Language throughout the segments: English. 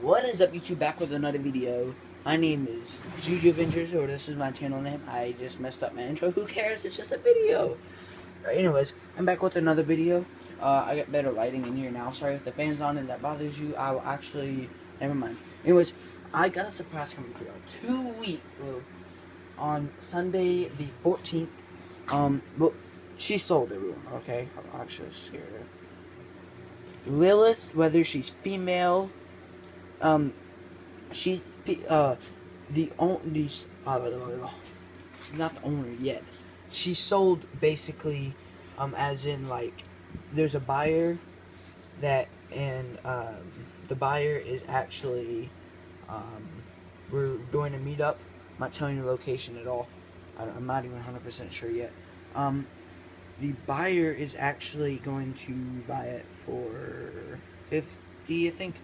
What is up, YouTube? Back with another video. My name is Juju Avengers, or this is my channel name. I just messed up my intro. Who cares? It's just a video. Anyways, I'm back with another video. I got better lighting in here now. Sorry if the fan's on and that bothers you. I will actually... Never mind. Anyways, I got a surprise coming for you. 2 weeks on Sunday the 14th. Well, she sold everyone, okay? I'm actually scared of her. Lilith, whether she's female... she's she's not the owner yet. She sold basically, as in like, there's a buyer that, and the buyer is actually, we're doing a meetup. I'm not telling you the location at all. I'm not even 100% sure yet. The buyer is actually going to buy it for $50, I think.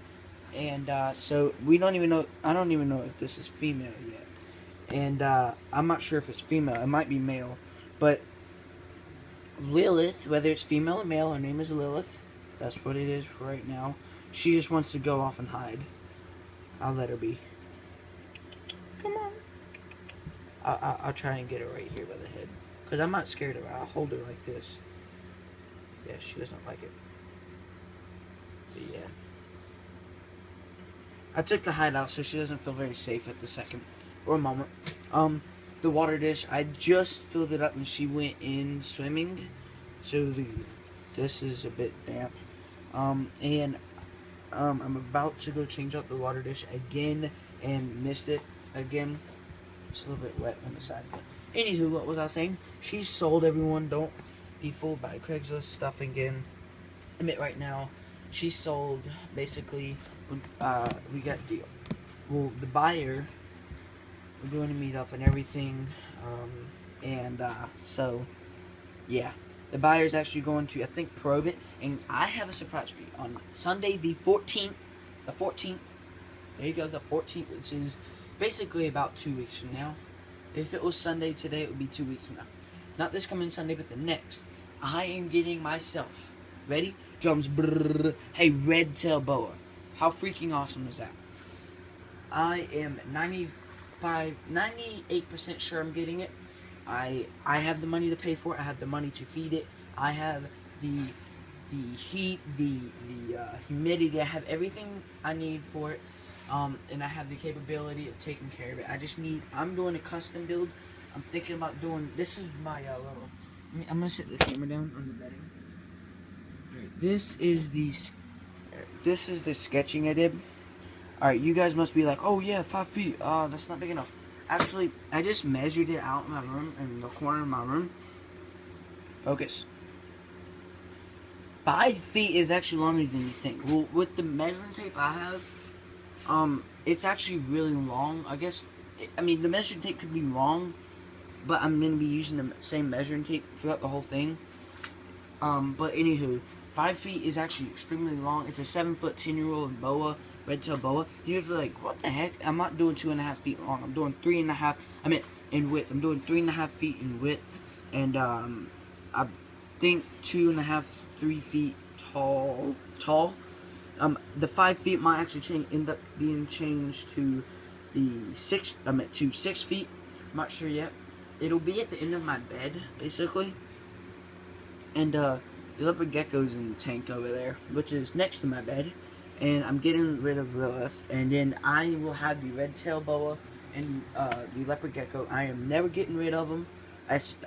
And so we don't even know. I don't even know if this is female yet, and I'm not sure if it's female. It might be male, but Lilith, whether it's female or male, her name is Lilith. That's what it is right now. She just wants to go off and hide. I'll let her be. Come on. I'll try and get her right here by the head, cause I'm not scared of her. I'll hold her like this. Yeah, she doesn't like it. But yeah. I took the hideout so she doesn't feel very safe at the second or a moment. The water dish, I just filled it up and she went in swimming, so this is a bit damp. I'm about to go change out the water dish again and missed it again. It's a little bit wet on the side. But anywho, what was I saying? She sold everyone. Don't be fooled by Craigslist stuff again. Admit right now, she sold basically. We got the buyer, we're doing a meetup and everything, so yeah, the buyer's actually going to, I think, probe it, and I have a surprise for you on Sunday the 14th, there you go, the 14th, which is basically about 2 weeks from now. If it was Sunday today, it would be 2 weeks from now, not this coming Sunday, but the next. I am getting myself, ready, drums, brrr, hey, red tail boa. How freaking awesome is that? I am 98% sure I'm getting it. I have the money to pay for it. I have the money to feed it. I have the heat, the humidity. I have everything I need for it. And I have the capability of taking care of it. I'm doing a custom build. I'm thinking about doing, this is my little, I'm going to set the camera down on the bedding. This is the sketching I did. Alright, you guys must be like, oh yeah, 5 feet. That's not big enough. Actually, I just measured it out in my room, in the corner of my room. Focus. 5 feet is actually longer than you think. Well, with the measuring tape I have, it's actually really long. I guess, I mean, the measuring tape could be long, but I'm going to be using the same measuring tape throughout the whole thing. But anywho, 5 feet is actually extremely long. It's a 7-foot 10-year-old boa, red-tail boa. You're like, what the heck? I'm not doing 2.5 feet long. I'm doing 3.5. I mean, in width. I'm doing 3.5 feet in width, and I think 2.5, 3 feet tall. The 5 feet might actually end up being changed to the 6 feet. I'm not sure yet. It'll be at the end of my bed, basically, and the leopard gecko's in the tank over there, which is next to my bed, and I'm getting rid of Lilith, and then I will have the red tail boa and the leopard gecko. I am never getting rid of them.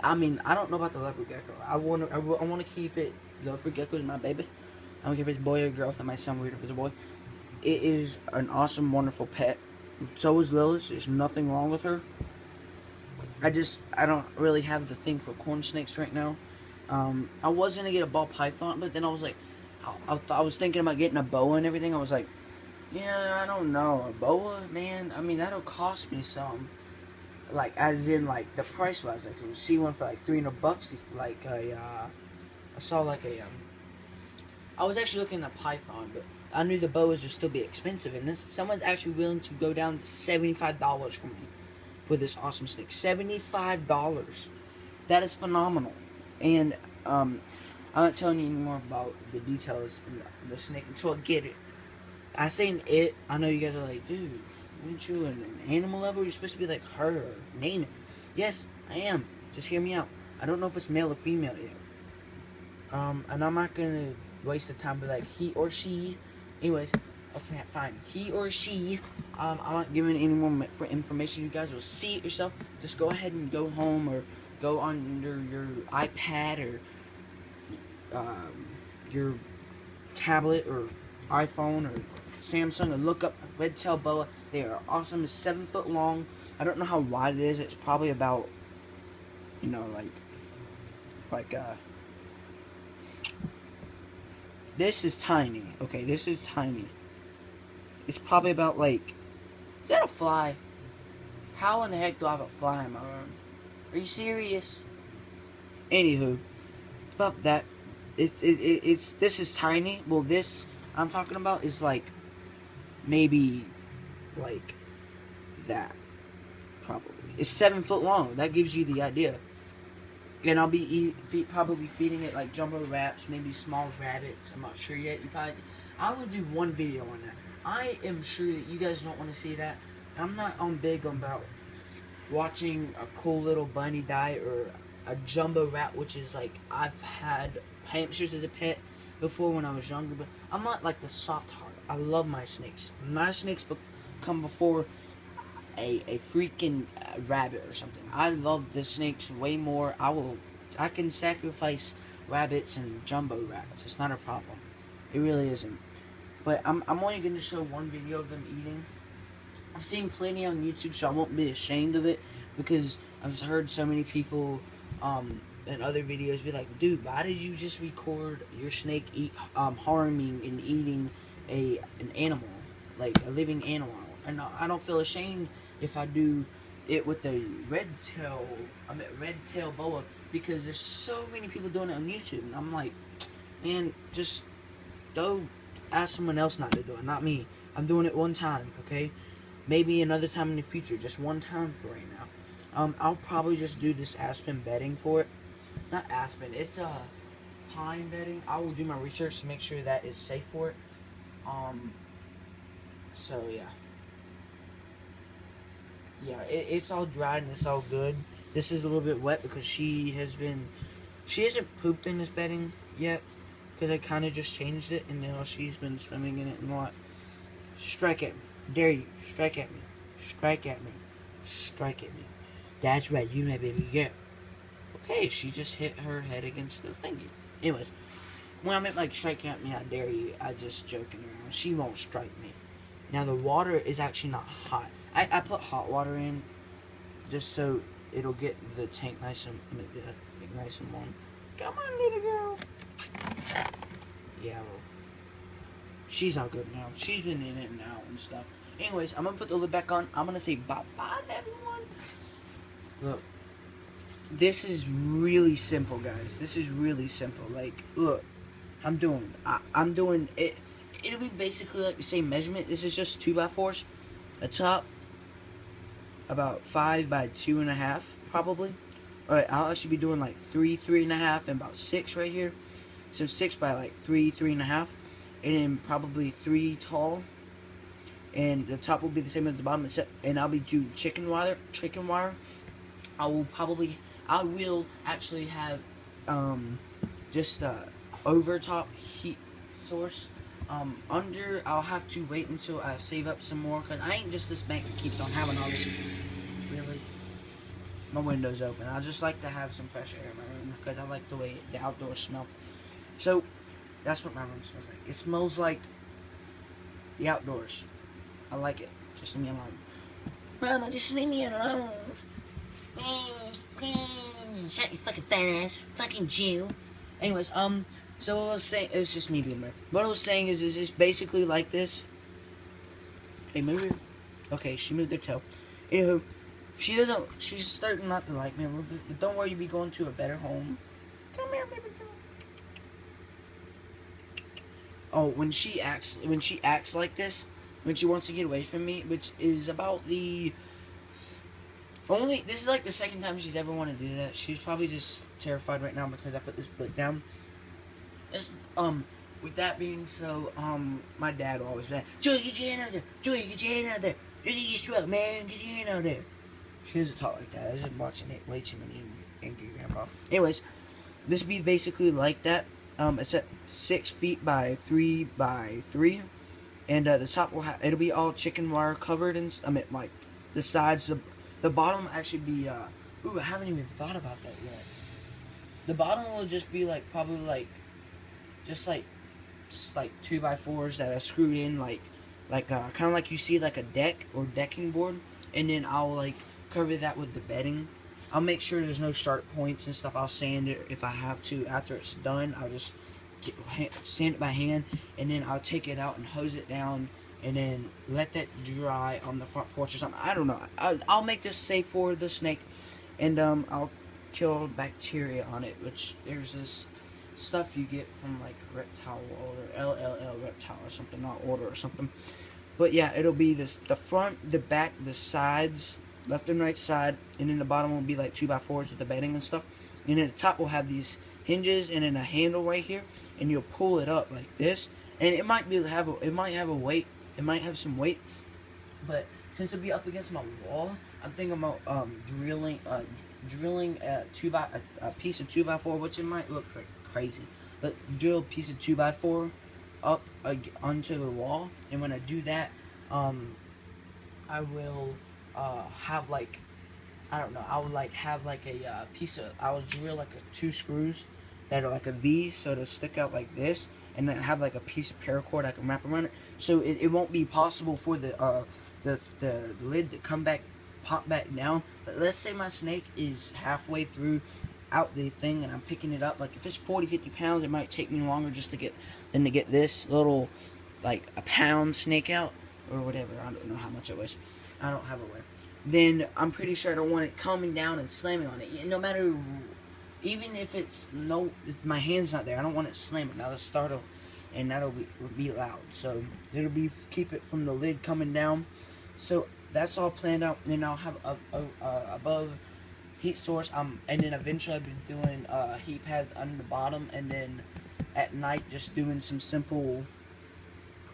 I mean, I don't know about the leopard gecko. I want to keep it. The leopard gecko is my baby. I don't care if it's boy or girl. That might sound weird if it's a boy. It is an awesome, wonderful pet. So is Lilith. There's nothing wrong with her. I don't really have the thing for corn snakes right now. I was gonna get a ball python, but then I was like, I was thinking about getting a boa and everything. I was like, yeah, I don't know, a boa, man. I mean, that'll cost me some, like, as in like the price wise. Like, you see one for like $300. Like I saw like a I was actually looking at python, but I knew the boas would still be expensive, and someone's actually willing to go down to $75 for me for this awesome snake. $75. That is phenomenal. And I'm not telling you anymore about the details in the snake until I get it. I say an it. I know you guys are like, dude, aren't you an animal level? You're supposed to be like her or name it. Yes, I am. Just hear me out. I don't know if it's male or female yet. And I'm not gonna waste the time with like he or she. Anyways, okay, fine. He or she. I'm not giving any more for information. You guys will see it yourself. Just go ahead and go home or go on your iPad or your tablet or iPhone or Samsung and look up red-tailed boa. They are awesome. It's 7 foot long. I don't know how wide it is. It's probably about, you know, like this is tiny. Okay, this is tiny. It's probably about like, is that a fly? How in the heck do I have a fly in my room? Are you serious? Anywho, about that. It's this is tiny. Well, this I'm talking about is like maybe like that probably. It's 7 foot long. That gives you the idea. And I'll be probably feeding it like jumbo wraps, maybe small rabbits. I'm not sure yet. I will do one video on that. I am sure that you guys don't want to see that. I'm not big about watching a cool little bunny die or a jumbo rat, which is like I've had hamsters as a pet before when I was younger, but I'm not like the soft heart. I love my snakes. My snakes come before a freaking rabbit or something. I love the snakes way more. I can sacrifice rabbits and jumbo rats. It's not a problem. It really isn't. But I'm only going to show one video of them eating. I've seen plenty on YouTube, so I won't be ashamed of it because I've heard so many people in other videos be like, dude, why did you just record your snake harming and eating an animal, like a living animal? And I don't feel ashamed if I do it with the red tail boa because there's so many people doing it on YouTube, and I'm like, man, just go ask someone else not to do it, not me. I'm doing it one time, okay? Maybe another time in the future, just one time for right now. I'll probably just do this aspen bedding for it. Not aspen, it's pine bedding. I will do my research to make sure that is safe for it. So yeah. Yeah, it's all dried and it's all good. This is a little bit wet because she hasn't pooped in this bedding yet because I kind of just changed it and now she's been swimming in it and what. Strike at me. Dare you. Strike at me. Strike at me. Strike at me. That's right, you my baby girl. Okay, she just hit her head against the thingy. Anyways, when I meant like striking at me, I dare you, I just joking around. She won't strike me. Now the water is actually not hot. I put hot water in just so it'll get the tank nice and warm. Come on, little girl. Yeah, well, she's all good now. She's been in it and out and stuff. Anyways, I'm gonna put the lid back on. I'm gonna say bye-bye to everyone. Look, this is really simple, guys. This is really simple. Like, look, I'm doing it. It'll be basically like the same measurement. This is just 2x4s. A top about 5 by 2.5 probably. Alright, I'll actually be doing like 3.5, and about 6 right here. So 6 by like 3.5, and then probably 3 tall. And the top will be the same as the bottom, except and I'll be doing chicken wire. I will actually have just over top heat source. Under, I'll have to wait until I save up some more, because I ain't just this bank that keeps on having all this. Really? My window's open. I just like to have some fresh air in my room, because I like the way the outdoors smell. So, that's what my room smells like. It smells like the outdoors. I like it. Just leave me alone. Mama, just leave me alone. Shut your fucking fat ass. Fucking Jew. Anyways, so what I was saying, it was just me being weird. What I was saying is it's basically like this. Hey, move her. Okay, she moved her toe. Anywho, she's starting not to like me a little bit, but don't worry, you'll be going to a better home. Come here, baby girl. Oh, when she acts like this, when she wants to get away from me, which is about this is like the second time she's ever wanted to do that. She's probably just terrified right now because I put this foot down. It's, with that being so, my dad will always be like, Joey, get your hand out there. Joey, get your hand out there. You need your stroke, man. Get your hand out there. She doesn't talk like that. I was just watching it way too many angry grandpa. Anyways, this would be basically like that. It's at 6 feet by 3 by 3. And the top will it'll be all chicken wire covered, and I mean, like the sides, the bottom actually be ooh, I haven't even thought about that yet. The bottom will just be like probably like just like 2x4s that are screwed in like kind of like you see like a deck or decking board, and then I'll like cover that with the bedding. I'll make sure there's no sharp points and stuff. I'll sand it if I have to after it's done. I'll just sand it by hand, and then I'll take it out and hose it down, and then let that dry on the front porch or something. I don't know. I'll make this safe for the snake, and I'll kill bacteria on it, which there's this stuff you get from like Reptile World or LLL Reptile or something, not Order or something. But yeah, it'll be this: the front, the back, the sides, left and right side, and then the bottom will be like 2x4s with the bedding and stuff. And then the top will have these hinges and then a handle right here, and you'll pull it up like this. And it might have a weight. It might have some weight, but since it'll be up against my wall, I'm thinking about drilling a piece of 2x4, which it might look like crazy, but drill a piece of 2x4 up onto the wall, and when I do that, I will have like, I don't know, I would like have like a piece of, I will drill like 2 screws that are like a V, so to stick out like this, and then have like a piece of paracord I can wrap around it, so it won't be possible for the lid to pop back down. Let's say my snake is halfway through out the thing and I'm picking it up. Like if it's 40-50 pounds, it might take me longer just to get this little like a pound snake out or whatever. I don't know how much it weighs. I don't have a weight. Then I'm pretty sure I don't want it coming down and slamming on it. No matter, even if it's if my hand's not there, I don't want it slamming. That'll startle, and that'll be loud. So it'll keep it from the lid coming down. So that's all planned out. Then I'll have a above heat source. And then eventually I'll be doing heat pads under the bottom, and then at night just doing some simple.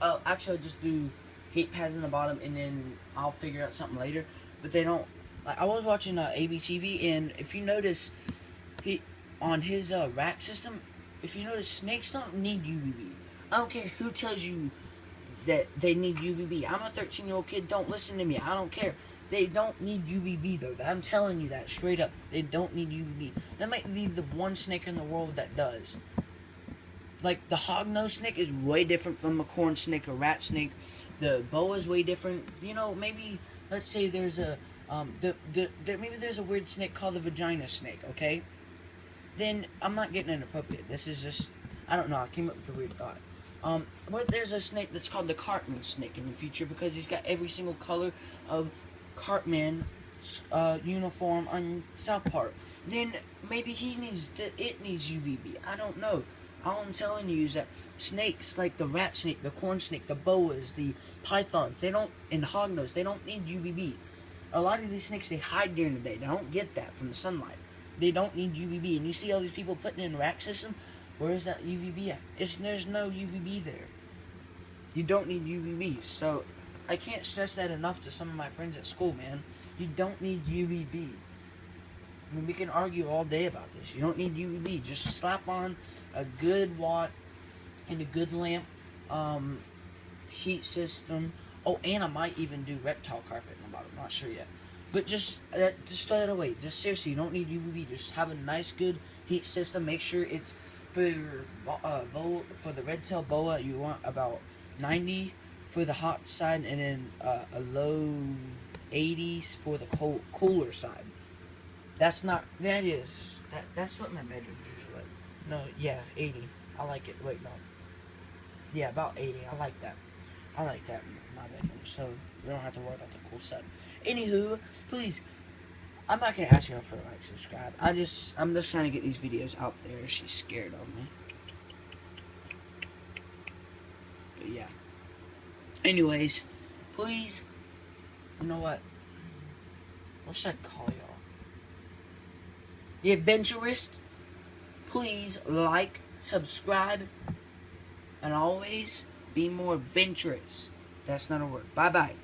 Actually, I'll just do heat pads in the bottom, and then I'll figure out something later. But they don't. Like, I was watching ABTV, and if you notice, on his rack system, if you notice, snakes don't need UVB. I don't care who tells you that they need UVB. I'm a 13-year-old kid. Don't listen to me. I don't care. They don't need UVB though. I'm telling you that straight up. They don't need UVB. That might be the one snake in the world that does. Like the hognose snake is way different from a corn snake or rat snake. The boa is way different. You know, maybe let's say there's a maybe there's a weird snake called the vagina snake. Okay, then I'm not getting inappropriate. This is just, I don't know. I came up with a weird thought. But there's a snake that's called the Cartman snake in the future because he's got every single color of Cartman uniform on South Park. Then maybe it needs UVB. I don't know. All I'm telling you is that snakes like the rat snake, the corn snake, the boas, the pythons, and hognose, they don't need UVB. A lot of these snakes, they hide during the day. They don't get that from the sunlight. They don't need UVB. And you see all these people putting in a rack system. Where is that UVB at? There's no UVB there. You don't need UVB. So I can't stress that enough to some of my friends at school, man. You don't need UVB. I mean, we can argue all day about this. You don't need UVB. Just slap on a good watt and a good lamp heat system. Oh, and I might even do reptile carpet in the bottom. I'm not sure yet. But just throw it away. Just seriously, you don't need UVB. Just have a nice, good heat system. Make sure it's for the red-tailed boa. You want about 90 for the hot side, and then a low 80s for the cooler side. That's what my bedroom is like. No, yeah, 80. I like it. Wait, no. Yeah, about 80. I like that in my bedroom. So you don't have to worry about the cool side. Anywho, please, I'm not gonna ask y'all for a like, subscribe. I'm just trying to get these videos out there. She's scared of me. But yeah. Anyways, please, you know what? What should I call y'all? The Adventurist. Please like, subscribe, and and always be more adventurous. That's not a word. Bye bye.